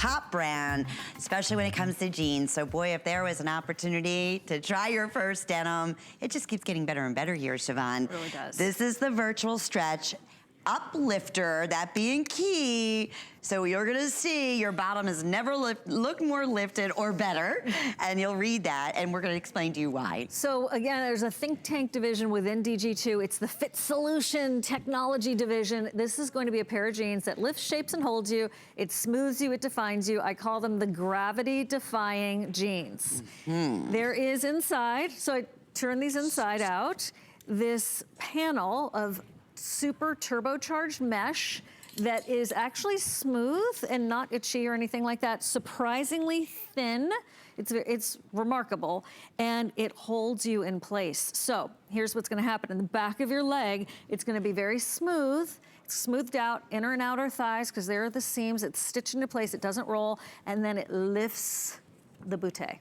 top brand, especially when it comes to jeans. So boy, if there was an opportunity to try your first denim, it just keeps getting better and better here, Siobhan. It really does. This is the virtual stretch uplifter, that being key. So you're gonna see your bottom has never looked more lifted or better, and you'll read that, and we're gonna explain to you why. So again, there's a think tank division within DG2. It's the Fit Solution Technology division. This is going to be a pair of jeans that lifts, shapes, and holds you. It smooths you, it defines you. I call them the gravity-defying jeans. There is inside, so I turn these inside out, this panel of super turbocharged mesh that is actually smooth and not itchy or anything like that. Surprisingly thin. It's remarkable, and it holds you in place. So here's what's gonna happen. In the back of your leg, it's gonna be very smooth. It's smoothed out, inner and outer thighs, because there are the seams. It's stitched into place, it doesn't roll, and then it lifts the bootay.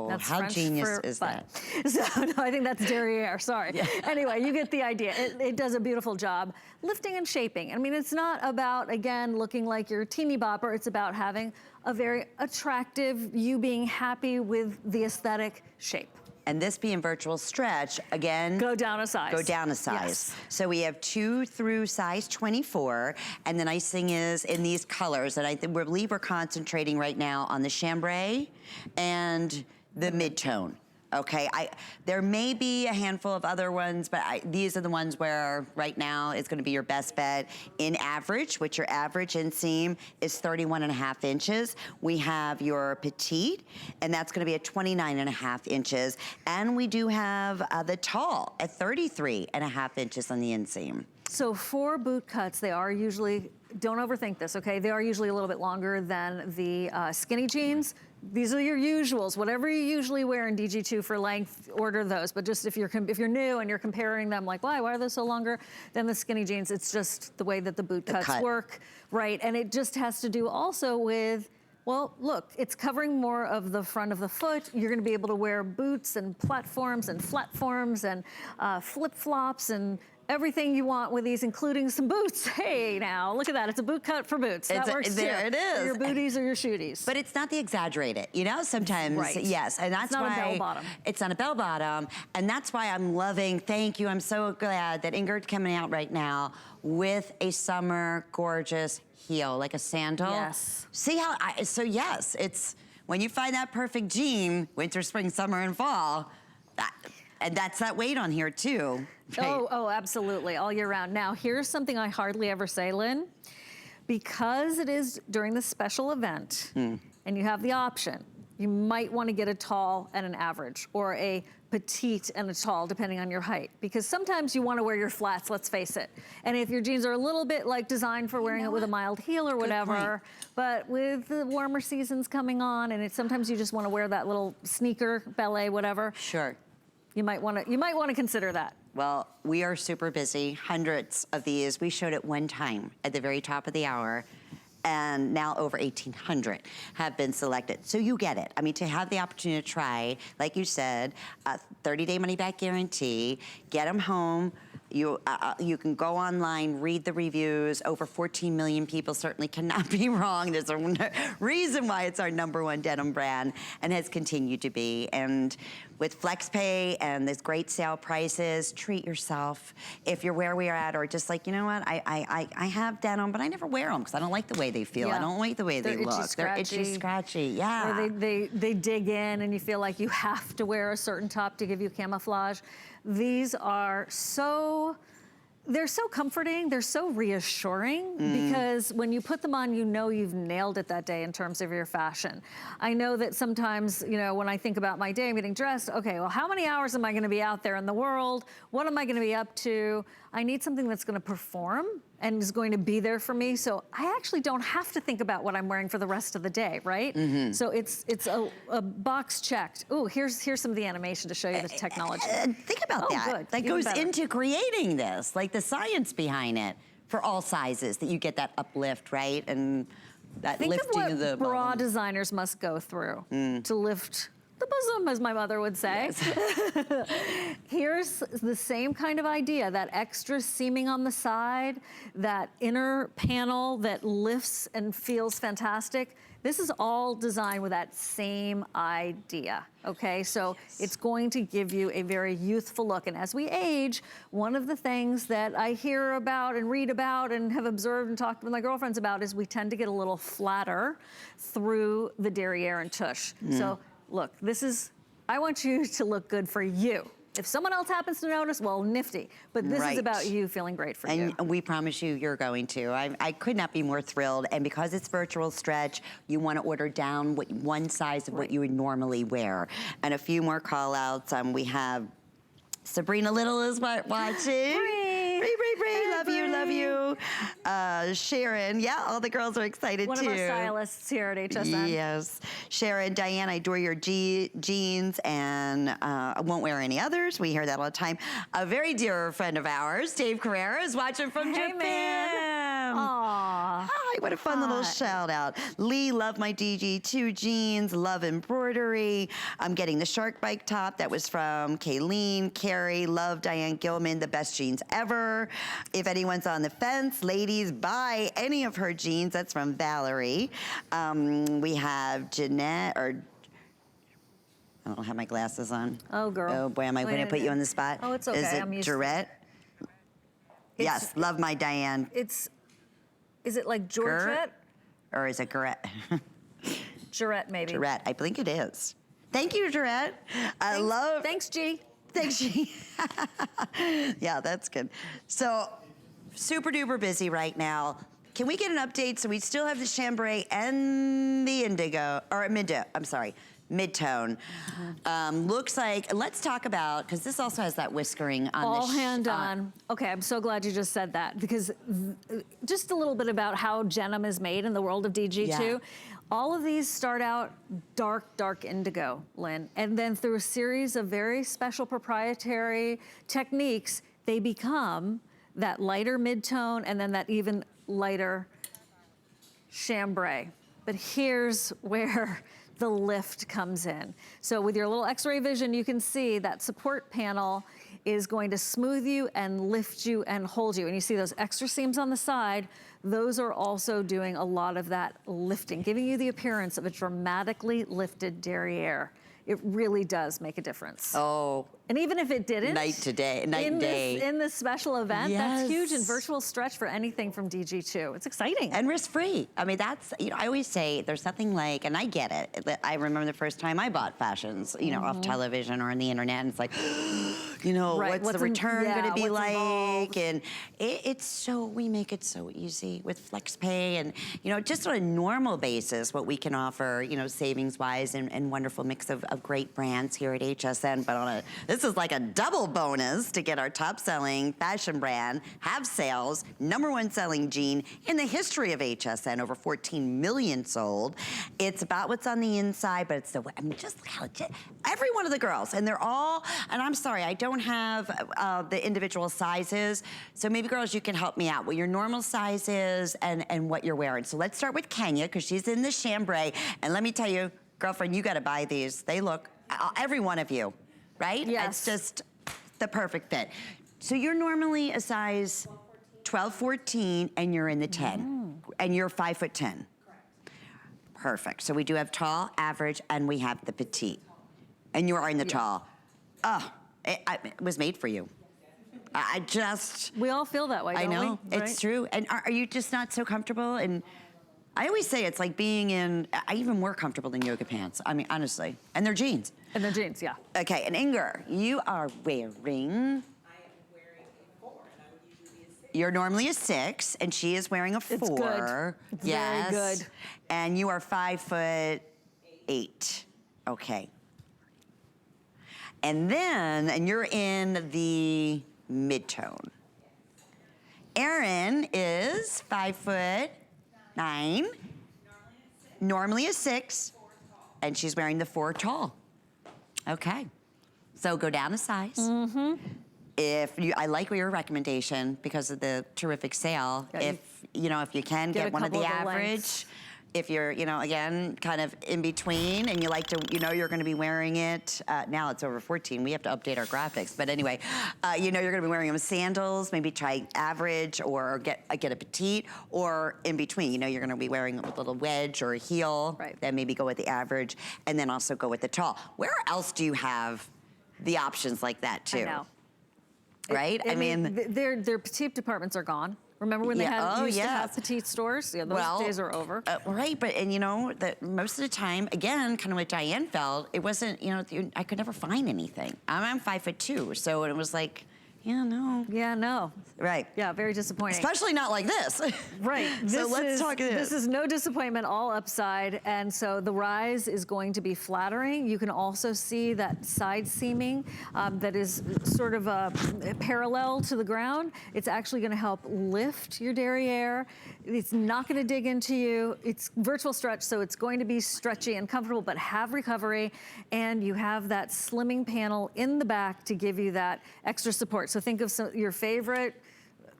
That's how French genius is butt. that? So, no, I think that's derriere, sorry. Yeah. Anyway, you get the idea. It does a beautiful job lifting and shaping. I mean, it's not about, again, looking like you're a teeny bopper. It's about having a very attractive, you being happy with the aesthetic shape. And this being virtual stretch, again, go down a size. Go down a size. Yes. So we have 2 through size 24. And the nice thing is in these colors, and I believe we're concentrating right now on the chambray and the mid-tone. Okay, there may be a handful of other ones, but these are the ones where right now it's gonna be your best bet. In average, which your average inseam is 31.5 inches. We have your petite, and that's gonna be at 29.5 inches. And we do have the tall at 33.5 inches on the inseam. So for boot cuts, they are usually, don't overthink this, okay? They are usually a little bit longer than the skinny jeans. These are your usuals. Whatever you usually wear in DG2 for length, order those. But just if you're new and you're comparing them, like, why are they so longer than the skinny jeans? It's just the way that the boot cuts work, right? And it just has to do also with, well, look, it's covering more of the front of the foot. You're gonna be able to wear boots and platforms and flatforms and flip-flops and everything you want with these, including some boots. Hey, now, look at that. It's a boot cut for boots. That works too. There it is. For your booties or your shooties. But it's not the exaggerated, you know, sometimes, yes. And that's why. It's not a bell bottom. It's not a bell bottom. And that's why I'm loving, thank you, I'm so glad that Ingrid's coming out right now with a summer gorgeous heel, like a sandal. Yes. See how, so yes, it's, when you find that perfect jean, winter, spring, summer, and fall, and that's that weight on here too. Right? Oh, absolutely, all year round. Now, here's something I hardly ever say, Lynn. Because it is during the special event, and you have the option, you might want to get a tall and an average, or a petite and a tall, depending on your height. Because sometimes you want to wear your flats, let's face it. And if your jeans are a little bit like designed for wearing it with a mild heel or whatever, but with the warmer seasons coming on, and sometimes you just want to wear that little sneaker, ballet, whatever. Sure. You might want to consider that. Well, we are super busy, hundreds of these. We showed it one time at the very top of the hour, and now over 1,800 have been selected. So you get it. I mean, to have the opportunity to try, like you said, a 30-day money-back guarantee, get them home. You can go online, read the reviews. Over 14 million people certainly cannot be wrong. There's a reason why it's our #1 denim brand and has continued to be. And with FlexPay and this great sale prices, treat yourself. If you're where we are at, or just like, you know what, I have denim, but I never wear them because I don't like the way they feel. I don't like the way they look. They're itchy, scratchy, yeah. Or they dig in and you feel like you have to wear a certain top to give you camouflage. These are they're so comforting, they're so reassuring, because when you put them on, you know you've nailed it that day in terms of your fashion. I know that sometimes, you know, when I think about my day, I'm getting dressed, okay, well, how many hours am I gonna be out there in the world? What am I gonna be up to? I need something that's gonna perform and is going to be there for me, so I actually don't have to think about what I'm wearing for the rest of the day, right? So it's a box checked. Ooh, here's some of the animation to show you the technology. Think about that. Good. That goes into creating this, like the science behind it for all sizes, that you get that uplift, right? And that lifting of the bra designers must go through to lift the bosom, as my mother would say. Yes. Here's the same kind of idea, that extra seaming on the side, that inner panel that lifts and feels fantastic. This is all designed with that same idea, okay? So it's going to give you a very youthful look. And as we age, one of the things that I hear about and read about and have observed and talked with my girlfriends about is we tend to get a little flatter through the derriere and tush. So look, I want you to look good for you. If someone else happens to notice, well, nifty. But this is about you feeling great for you. And we promise you're going to. I could not be more thrilled. And because it's virtual stretch, you want to order down one size of what you would normally wear. And a few more call outs. We have Sabrina Little is watching. Bree, love you. Sharon, yeah, all the girls are excited too. One of our stylists here at HSN. Yes. Sharon, Diane, I adore your jeans and I won't wear any others. We hear that all the time. A very dear friend of ours, Dave Carrera, is watching from Japan. Man. Aww. Hi, what a fun little shout out. Lee, love my DG2 jeans, love embroidery. I'm getting the shark bike top that was from Kayleen. Carrie, love Diane Gilman, the best jeans ever. If anyone's on the fence, ladies, buy any of her jeans. That's from Valerie. We have Jeanette, or I don't have my glasses on. Oh, girl. Oh, boy, am I going to put you on the spot? Oh, it's okay. Is it Jarette? Yes, love my Diane. Is it like Georgette? Or is it Garrett? Jarette, maybe. Jarette, I think it is. Thank you, Jarette. Thanks, G. Thanks, G. Yeah, that's good. So, super duper busy right now. Can we get an update? So we still have the chambray and the indigo, or mid-tone. Looks like, let's talk about, because this also has that whiskering on all hand on. Okay, I'm so glad you just said that, because just a little bit about how denim is made in the world of DG2. Yeah. All of these start out dark indigo, Lynn, and then through a series of very special proprietary techniques, they become that lighter mid-tone and then that even lighter chambray. But here's where the lift comes in. So with your little x-ray vision, you can see that support panel is going to smooth you and lift you and hold you. And you see those extra seams on the side, those are also doing a lot of that lifting, giving you the appearance of a dramatically lifted derriere. It really does make a difference. Oh. And even if it didn't, night and day. In this special event, yes. That's huge and virtual stretch for anything from DG2. It's exciting. And risk-free. I mean, that's, I always say there's nothing like, and I get it. I remember the first time I bought fashions, off television or on the internet, and it's like, what's the return gonna be like? Involved? And we make it so easy with FlexPay and, just on a normal basis, what we can offer, savings-wise and wonderful mix of great brands here at HSN, but this is like a double bonus to get our top-selling fashion brand, have sales, #1 selling jean in the history of HSN, over 14 million sold. It's about what's on the inside, but it's just how every one of the girls, and they're all, and I'm sorry, I don't have the individual sizes, so maybe girls, you can help me out, what your normal size is and what you're wearing. So let's start with Kenya, because she's in the chambray, and let me tell you, girlfriend, you gotta buy these. They look, every one of you, right? Yes. It's just the perfect fit. So you're normally a size 12, 14, and you're in the 10. And you're 5'10". Correct. Perfect. So we do have tall, average, and we have the petite. And you are in the tall. Oh, it was made for you. We all feel that way, don't we? I know, it's true. And are you just not so comfortable? And I always say it's like being in, even more comfortable than yoga pants. I mean, honestly. And they're jeans. And they're jeans, yeah. Okay, and Inger, you are wearing... I am wearing a 4, and I would usually be a 6. You're normally a 6, and she is wearing a 4. It's good. It's yes. very good. And you are 5'8". Okay. And you're in the mid-tone. Erin is 5'9". Normally a 6. And she's wearing the 4 tall. Okay. So go down a size. I like your recommendation because of the terrific sale. Yeah, if you can get one of the average, if you're, you know, again, kind of in between and you like to, you know, you're gonna be wearing it, now it's over 14, we have to update our graphics, but anyway, you know you're gonna be wearing them with sandals, maybe try average or get a petite, or in between, you know you're gonna be wearing a little wedge or a heel, Right. then maybe go with the average, and then also go with the tall. Where else do you have the options like that too? I know. Right? I mean, their petite departments are gone. Remember when they used to have petite stores? Yeah, those days are over. Right, but and you know that most of the time, again, kind of what Diane felt, it wasn't, you know, I could never find anything. I'm 5'2", so it was like, yeah, no. Yeah, no. Right. Yeah, very disappointing. Especially not like this. Right. So let's talk this. This is no disappointment, all upside, and so the rise is going to be flattering. You can also see that side seaming that is sort of parallel to the ground. It's actually going to help lift your derriere. It's not going to dig into you. It's virtual stretch, so it's going to be stretchy and comfortable, but have recovery, and you have that slimming panel in the back to give you that extra support. So think of your favorite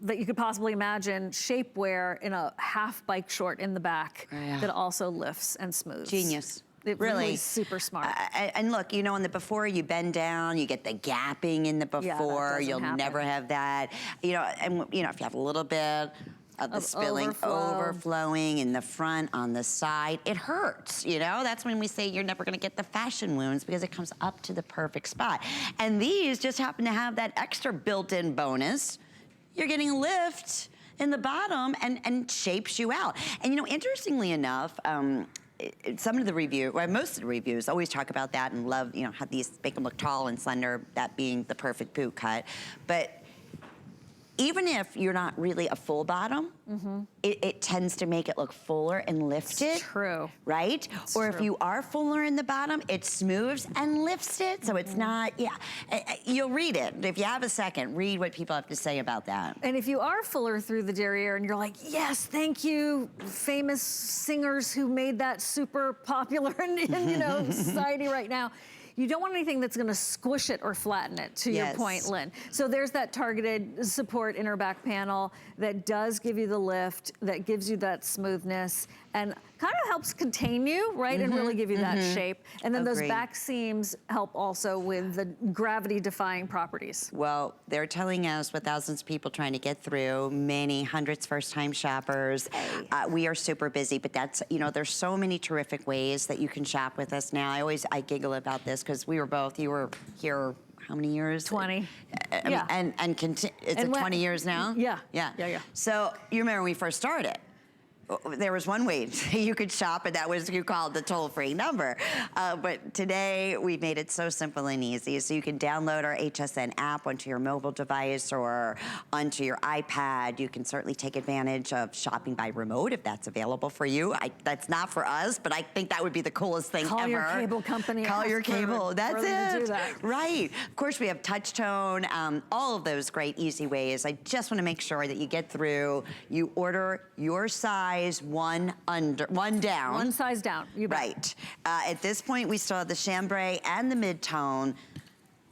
that you could possibly imagine, shapewear in a half bike short in the back that also lifts and smooths. Genius. It really super smart. And look, you know, in the before, you bend down, you get the gapping in the before. You'll never have that. You know, and you know, if you have a little bit of the spilling, overflowing in the front, on the side, it hurts, you know? That's when we say you're never gonna get the fashion wounds because it comes up to the perfect spot. And these just happen to have that extra built-in bonus. You're getting a lift in the bottom and shapes you out. And you know, interestingly enough, some of the most of the reviews always talk about that and love, you know, how these make them look tall and slender, that being the perfect boot cut. But even if you're not really a full bottom, it tends to make it look fuller and lifted. True. Right? Or if you are fuller in the bottom, it smooths and lifts it. So it's not, you'll read it. If you have a second, read what people have to say about that. And if you are fuller through the derriere and you're like, yes, thank you, famous singers who made that super popular in you know, society right now. You don't want anything that's gonna squish it or flatten it, to your point, Lynn. So there's that targeted support inner back panel that does give you the lift, that gives you that smoothness, and kind of helps contain you, right, and really give you that shape. And then those back seams help also with the gravity-defying properties. Well, they're telling us with thousands of people trying to get through, many hundreds first-time shoppers. We are super busy, but that's, you know, there's so many terrific ways that you can shop with us now. I giggle about this because you were here how many years? 20. And it's 20 years now? Yeah. So you remember when we first started, there was one way you could shop, and that was you called the toll-free number. But today, we've made it so simple and easy. So you can download our HSN app onto your mobile device or onto your iPad. You can certainly take advantage of shopping by remote if that's available for you. That's not for us, but I think that would be the coolest thing ever. Call your cable company. Call your cable. That's it. Do that. Right. Of course, we have touch tone, all of those great, easy ways. I just want to make sure that you get through. You order your size, one down. One size down, you bet. Right. At this point, we still have the chambray and the mid-tone.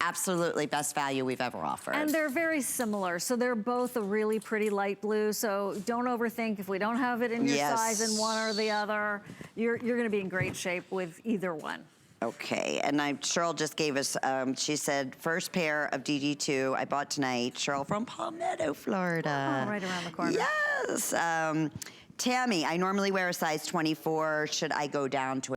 Absolutely best value we've ever offered. And they're very similar. So they're both a really pretty light blue. So don't overthink if we don't have it in your size in one or the other. You're gonna be in great shape with either one. Okay, and Cheryl just gave us, she said, first pair of DG2 I bought tonight. Cheryl from Palmetto, Florida. Oh, right around the corner. Yes. Tammy, I normally wear a size 24. Should I go down to